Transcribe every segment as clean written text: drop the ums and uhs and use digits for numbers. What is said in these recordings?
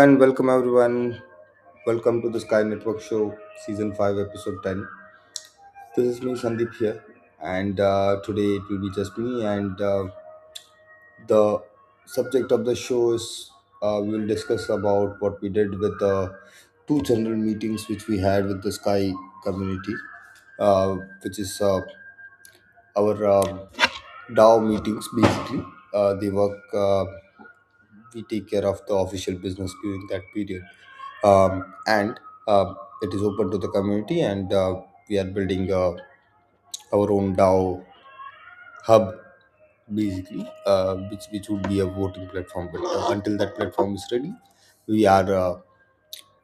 and welcome everyone. Welcome to the Sky Network Show, Season 5, Episode 10. This is me, Sandeep here, and today it will be just me. And the subject of the show is we will discuss about what we did with the two general meetings which we had with the Sky community, which is our DAO meetings basically. They work. We take care of the official business during that period, and it is open to the community, and we are building our own DAO hub basically, which would be a voting platform. But until that platform is ready, we are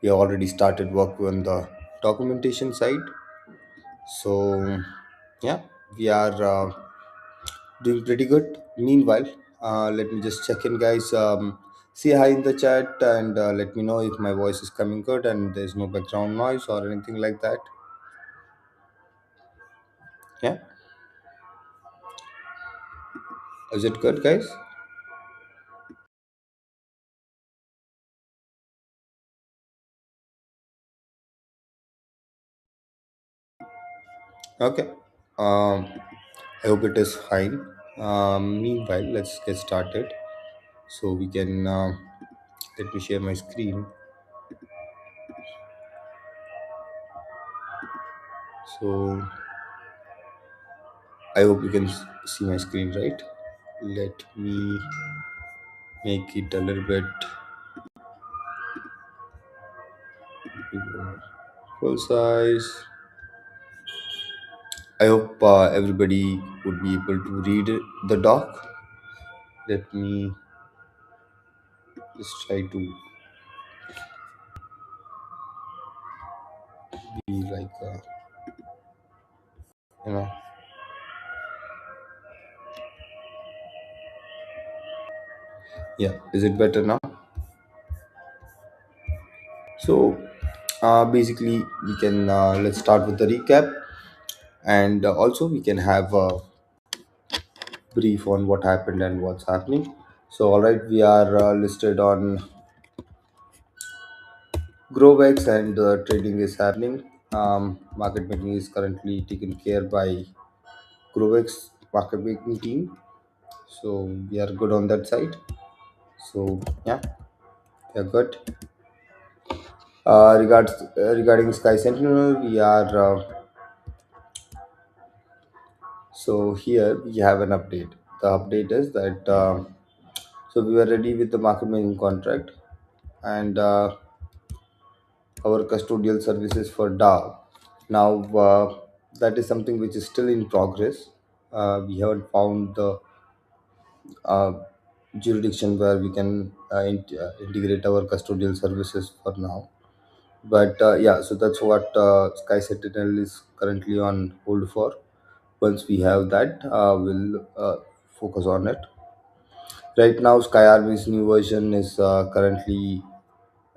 we have already started work on the documentation side. So yeah, we are doing pretty good. Meanwhile, let me just check in, guys. Say hi in the chat and let me know if my voice is coming good and there's no background noise or anything like that. Yeah, is it good, guys? Okay. Um, I hope it is fine. Meanwhile, let's get started. So we can let me share my screen. So I hope you can see my screen, right? Let me make it a little bit bigger. Full size. I hope everybody would be able to read the doc. Let me just try to be like, you know, yeah. Is it better now? So, basically, we can let's start with the recap, and also we can have a brief on what happened and what's happening. So, all right, we are listed on Grovex, and trading is happening. Market making is currently taken care by Grovex market making team. So we are good on that side. So yeah, we are good. Regarding Sky Sentinel, we are so here we have an update. The update is that so we were ready with the market making contract and our custodial services for DAO. Now that is something which is still in progress. We haven't found the uh, jurisdiction where we can integrate our custodial services for now. But yeah, so that's what Sky Sentinel is currently on hold for. Once we have that, we'll focus on it. Right now, Sky Army's new version is currently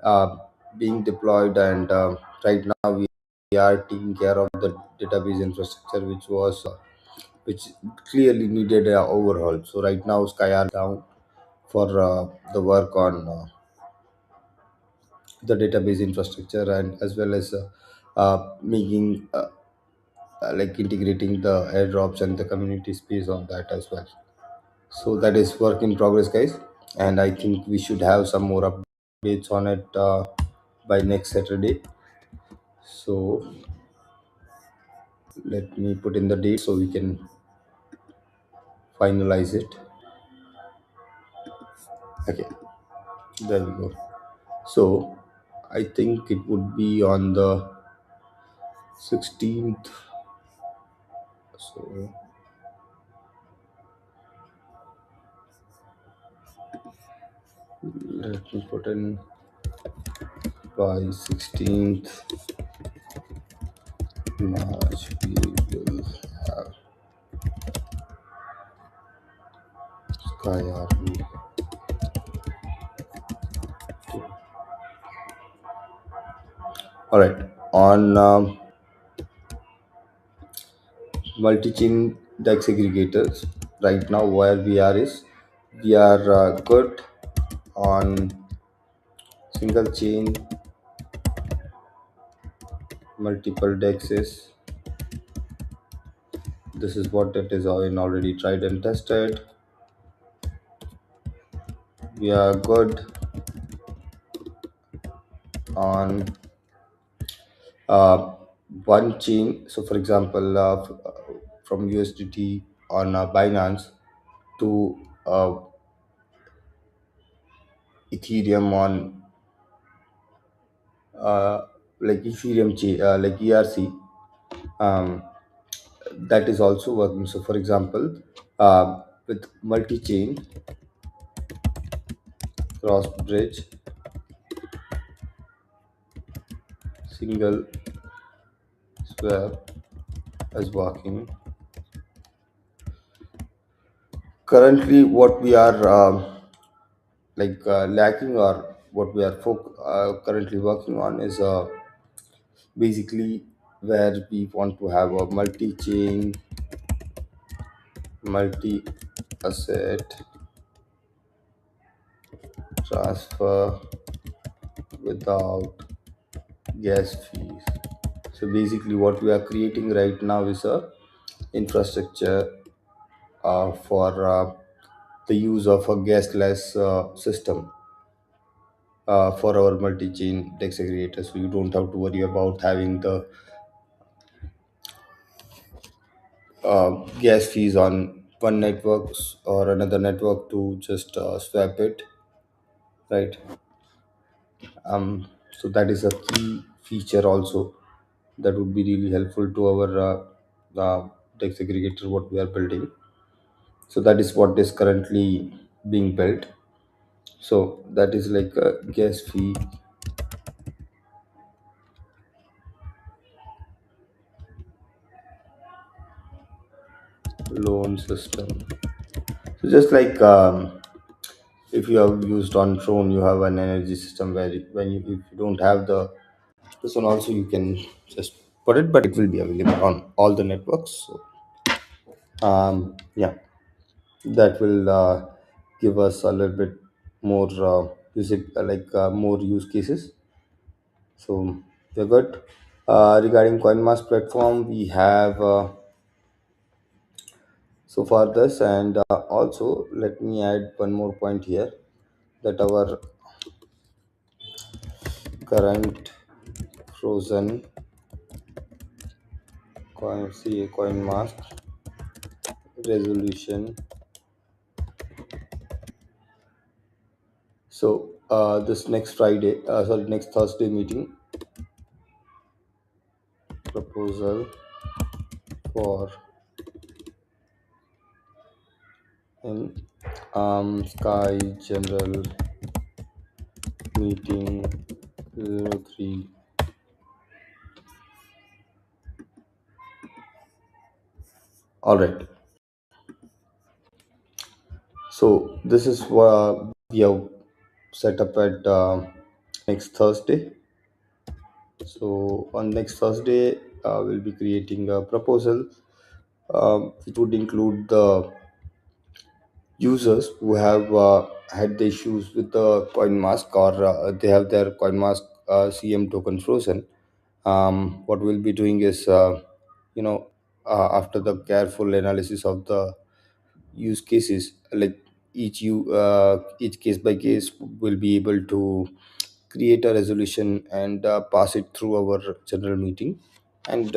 uh, being deployed, and right now we are taking care of the database infrastructure, which clearly needed a overhaul. So right now, Sky Army is down for the work on the database infrastructure, and as well as making like integrating the airdrops and the community space on that as well. So that is work in progress, guys, and I think we should have some more updates on it by next Saturday. So let me put in the date so we can finalize it. Okay, there we go. So I think it would be on the 16th. So let me put in by 16th March we will have Sky Army. All right. On multi-chain DEX aggregators, right now where we are is we are good on single chain, multiple dexes. This is what it is already tried and tested. We are good on uh, one chain. So, for example, from USDT on Binance to Ethereum on like Ethereum chain, like ERC. Um, that is also working. So, for example, with multi-chain cross bridge, single swap is working. Currently, what we are lacking, or what we are currently working on, is basically where we want to have a multi-chain, multi-asset transfer without gas fees. So basically, what we are creating right now is a infrastructure for the use of a gasless system for our multi-chain DEX aggregator. So you don't have to worry about having the gas fees on one network or another network to just swap it, right? So that is a key feature also that would be really helpful to our DEX aggregator what we are building. So that is what is currently being built. So that is like a gas fee loan system. So just like if you have used on drone, you have an energy system where when you if you don't have this one also, you can just put it, but it will be available on all the networks. So yeah, that will give us a little bit more more use cases. So we're good. Regarding CoinMass platform, we have so far this, and also let me add one more point here, that our current frozen coin mask resolution. So this next next Thursday meeting, proposal for an Sky General Meeting 03. All right. So this is what we have set up at next Thursday. So on next Thursday, we'll be creating a proposal which would include the users who have had the issues with the coin mask, or they have their coin mask CM token frozen. What we'll be doing is, you know, after the careful analysis of the use cases, like each case by case, will be able to create a resolution and pass it through our general meeting. And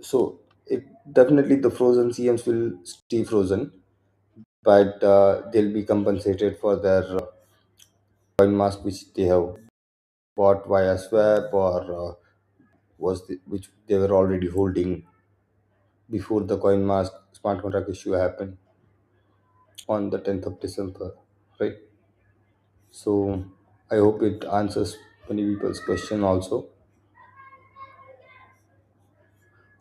so it definitely, the frozen CMs will stay frozen, but they'll be compensated for their coin mask which they have bought via swap, or which they were already holding before the coin mask smart contract issue happened on the 10th of December, right? So I hope it answers many people's question also.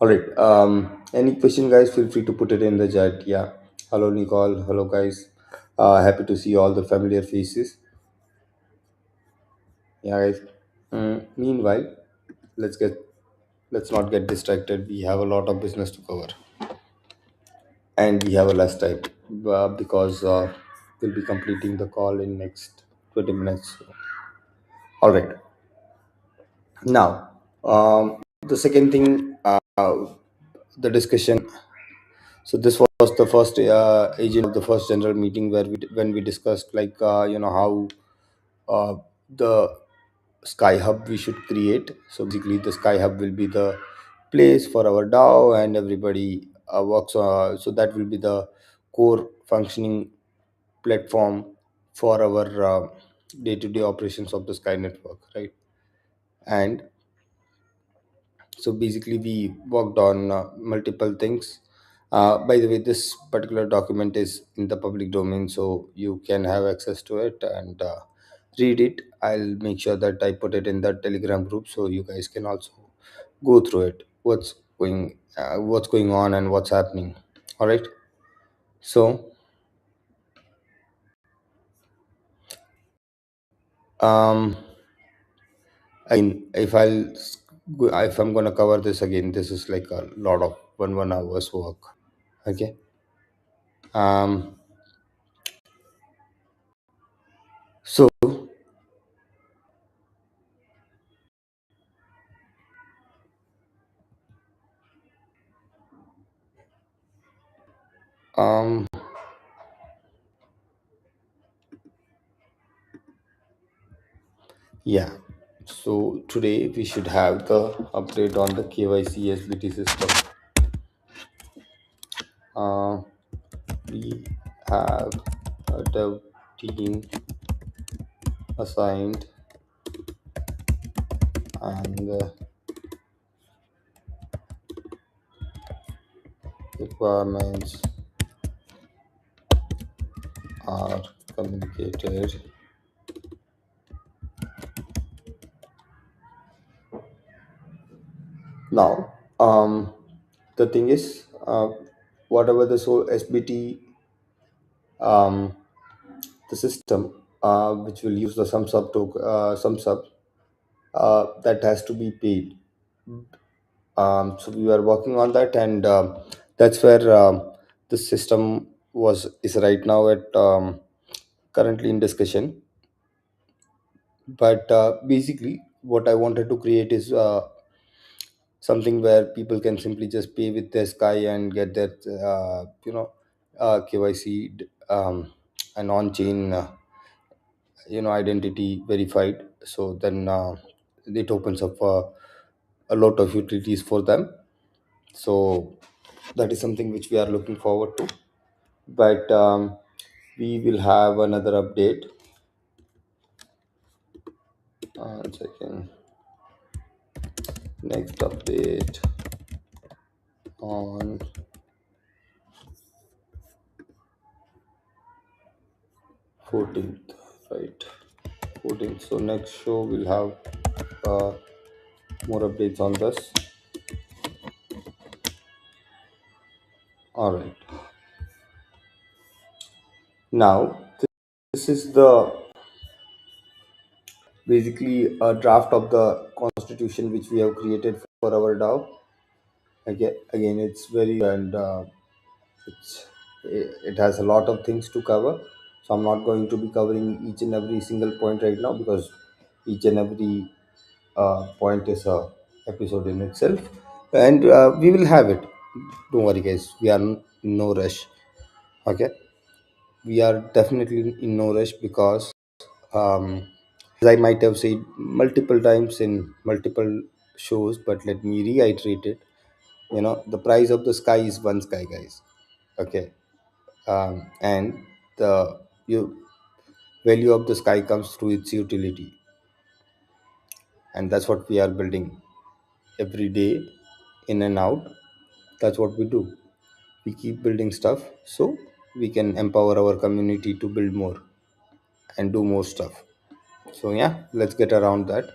All right. Any question, guys? Feel free to put it in the chat. Yeah. Hello, Nicole. Hello, guys. Happy to see all the familiar faces. Yeah, guys. Meanwhile, let's get let's not get distracted. We have a lot of business to cover, and we have a less time because we'll be completing the call in next. 20 minutes. All right. Now, the second thing, the discussion. So this was the first agent of the first general meeting where when we discussed like how the Sky Hub we should create. So basically, the Sky Hub will be the place for our DAO and everybody works. So that will be the core functioning platform for our day-to-day operations of the Sky network, right? And so basically we worked on multiple things. By the way, this particular document is in the public domain, so you can have access to it and read it. I'll make sure that I put it in the Telegram group so you guys can also go through it, what's going on and what's happening. All right. So um again, if I'm gonna cover this again, this is like a lot of one hour's work. Okay. um so um yeah, so today we should have the update on the KYC SBT system. uh, we have a dev team assigned, and the requirements are communicated. Now, the thing is, whatever the so SBT, um, the system which will use the sum sub that has to be paid. So we were working on that, and that's where the system was is right now at currently in discussion. But basically, what I wanted to create is something where people can simply just pay with their Sky and get their KYC and on-chain identity verified. So then it opens up a lot of utilities for them. So that is something which we are looking forward to. But we will have another update. One second. Next update on 14th, right? 14th. So next show we'll have uh, more updates on this. All right. Now this is the basically a draft of the constitution which we have created for our DAO. Again, it's very and it's it has a lot of things to cover. So I'm not going to be covering each and every single point right now because each and every point is a episode in itself, and we will have it. Don't worry, guys. We are in no rush. Okay, we are definitely in no rush because um, as I might have said multiple times in multiple shows, but let me reiterate it. The price of the sky is one sky, guys. Okay, and the value of the sky comes through its utility, and that's what we are building every day, in and out. That's what we do. We keep building stuff so we can empower our community to build more and do more stuff. So yeah, let's get around that.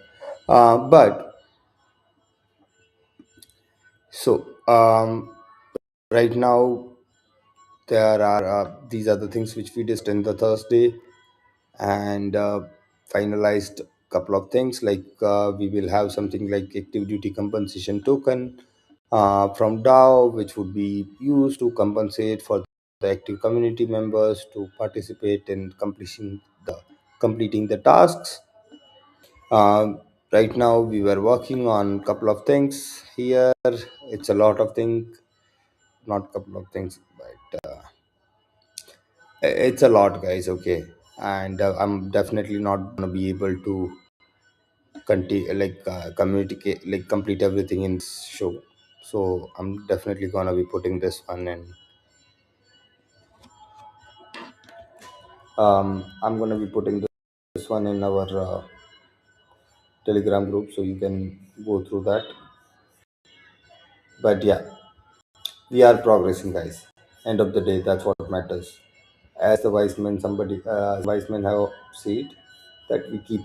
But so right now there are these are the things which we discussed in the Thursday, and finalized couple of things like we will have something like active duty compensation token from DAO, which would be used to compensate for the active community members to participate in completing the completing the tasks. Right now, we were working on couple of things here. It's a lot of things, not couple of things, but it's a lot, guys. Okay, and I'm definitely not gonna be able to communicate, like complete everything in this show. So I'm definitely gonna be putting this one in. I'm gonna be putting this one in our Telegram group, so you can go through that. But yeah, we are progressing, guys. End of the day, that's what matters. As the wise men, wise men have said that we keep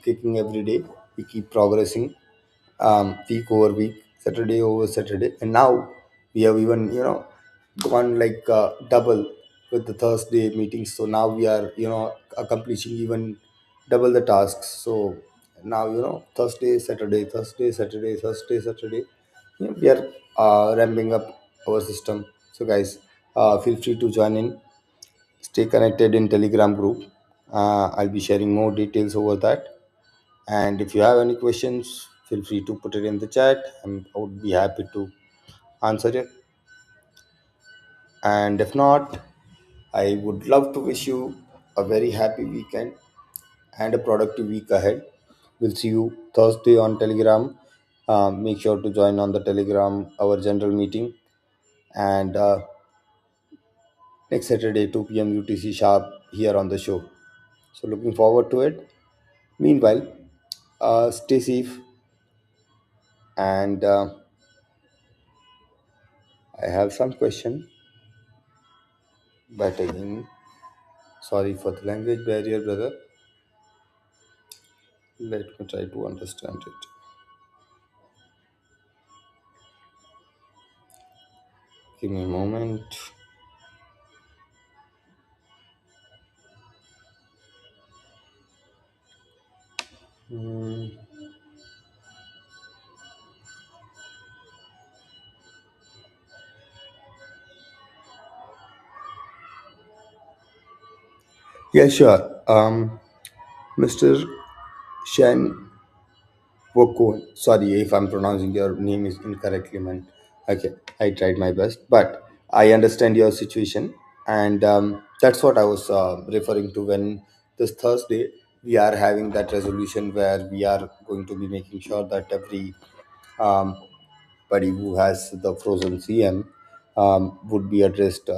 kicking every day, we keep progressing, week over week, Saturday over Saturday, and now we have even gone like double with the Thursday meetings. So now we are accomplishing even double the tasks. So now Thursday, Saturday, Thursday, Saturday, Thursday, Saturday. Yeah, we are ramping up our system. So guys, feel free to join in. Stay connected in Telegram group. I'll be sharing more details over that. And if you have any questions, feel free to put it in the chat. I would be happy to answer it. And if not, I would love to wish you a very happy weekend and a productive week ahead. We'll see you Thursday on Telegram. Make sure to join on the Telegram, our general meeting. And next Saturday, 2 p.m. UTC sharp here on the show. So, looking forward to it. Meanwhile, stay safe. And I have some question, but again, sorry for the language barrier, brother. Let me try to understand it. Give me a moment. Hmm. Yeah, sure. Mr. Shen Wokon. Sorry if I'm pronouncing your name is incorrectly, man. Okay, I tried my best, but I understand your situation, and that's what I was referring to when this Thursday we are having that resolution where we are going to be making sure that every um, buddy who has the frozen CM would be addressed.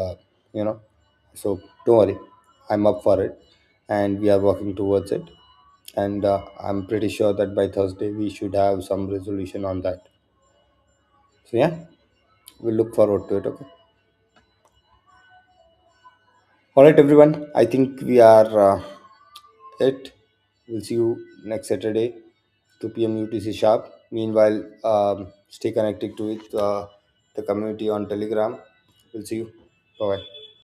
You know, so don't worry, I'm up for it, and we are working towards it. And I'm pretty sure that by Thursday we should have some resolution on that. So yeah, we'll look forward to it. Okay. All right, everyone. I think we are it. We'll see you next Saturday, 2 p.m. UTC sharp. Meanwhile, stay connected to it, the community on Telegram. We'll see you. Bye bye.